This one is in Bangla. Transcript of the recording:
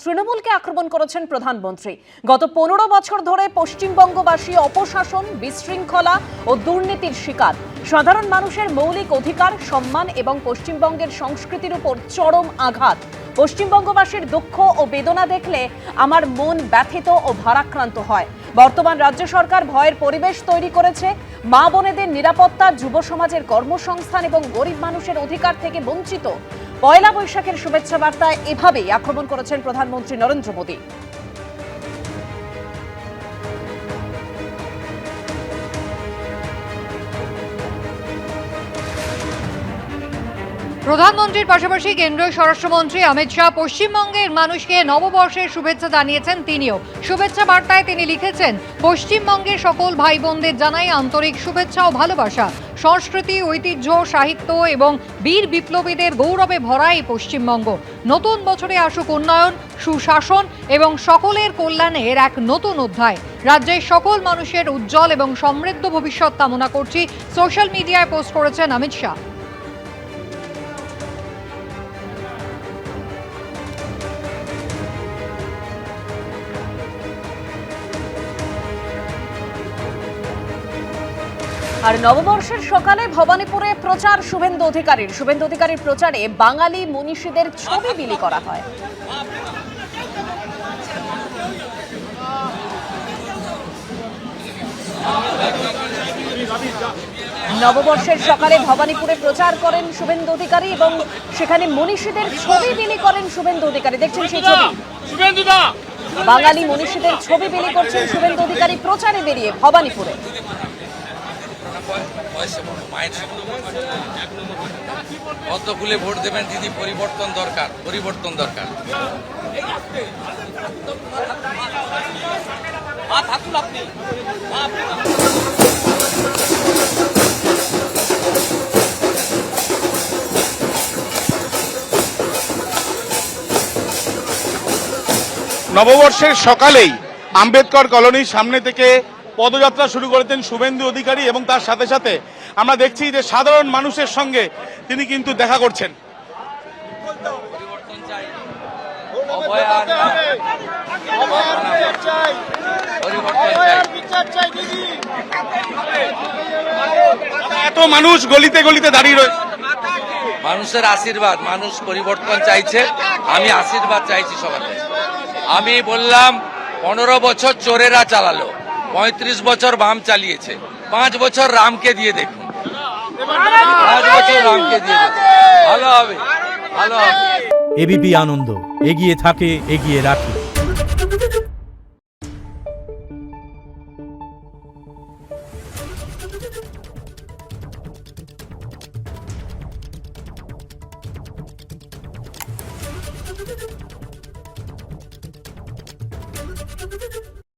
তৃণমূলকে আক্রমণ করেছেন প্রধানমন্ত্রী। গত 15 বছর ধরে পশ্চিমবঙ্গবাসী অপশাসন, বিশৃঙ্খলা ও দুর্নীতির শিকার। সাধারণ মানুষের মৌলিক অধিকার, সম্মান এবং পশ্চিমবঙ্গের সংস্কৃতির উপর চরম আঘাত। পশ্চিমবঙ্গবাসীর দুঃখ ও বেদনা দেখলে আমার মন ব্যথিত ও ভারাক্রান্ত হয়। বর্তমান রাজ্য সরকার ভয়ের পরিবেশ তৈরি করেছে। মা বোনেদের নিরাপত্তা, যুব সমাজের কর্মসংস্থান এবং গরিব মানুষের অধিকার থেকে বঞ্চিত। পয়লা বৈশাখের শুভেচ্ছা বার্তায় এভাবেই আক্রমণ করেছেন প্রধানমন্ত্রী নরেন্দ্র মোদী। প্রধানমন্ত্রীর পাশাপাশি কেন্দ্রীয় স্বরাষ্ট্রমন্ত্রী অমিত শাহ পশ্চিমবঙ্গের মানুষকে নববর্ষের শুভেচ্ছা জানিয়েছেন। তিনিও শুভেচ্ছা বার্তায় তিনি লিখেছেন, পশ্চিমবঙ্গের সকল ভাই বোনদের জানাই আন্তরিক শুভেচ্ছা ও ভালোবাসা। সংস্কৃতি, ঐতিহ্য, সাহিত্য এবং বীর বিপ্লবীদের গৌরবে ভরা এই পশ্চিমবঙ্গ। নতুন বছরে আসুক উন্নয়ন, সুশাসন এবং সকলের কল্যাণের এক নতুন অধ্যায়। রাজ্যের সকল মানুষের উজ্জ্বল এবং সমৃদ্ধ ভবিষ্যৎ কামনা করছি, সোশ্যাল মিডিয়ায় পোস্ট করেছেন অমিত শাহ। আর নববর্ষের সকালে ভবানীপুরে প্রচার শুভেন্দু অধিকারীর প্রচারে বাঙালি মনীষীদের ছবি বিলি করা হয়। নববর্ষের সকালে ভবানীপুরে প্রচার করেন শুভেন্দু অধিকারী এবং সেখানে মনীষীদের ছবি বিলি করেন শুভেন্দু অধিকারী। দেখছেন সেই ছবি, বাঙালি মনীষীদের ছবি বিলি করছেন শুভেন্দু অধিকারী প্রচারে বেরিয়ে ভবানীপুরে। কত খুলে ভোট দেবেন দিদি, পরিবর্তন দরকার, পরিবর্তন দরকার। নববর্ষের সকালেই আম্বেদকর কলোনির সামনে থেকে পদযাত্রা শুরু করেছেন শুভেন্দু অধিকারী এবং তার সাথে সাথে আমরা দেখছি যে সাধারণ মানুষের সঙ্গে তিনি কিন্তু দেখা করছেন। এত মানুষ গলিতে গলিতে দাঁড়িয়ে রয়েছে, মানুষের আশীর্বাদ, মানুষ পরিবর্তন চাইছে, আমি আশীর্বাদ চাইছি সবার কাছে। আমি বললাম 15 বছর চোরেরা চালালো, 35 বছর বাম চালিয়েছে, 5 বছর রামকে দিয়ে দেখুন, 5 বছর রামকে দিয়ে দেখুন, ভালো হবে, ভালো হবে। এবিপি আনন্দ, এগিয়ে থাকে, এগিয়ে রাখে।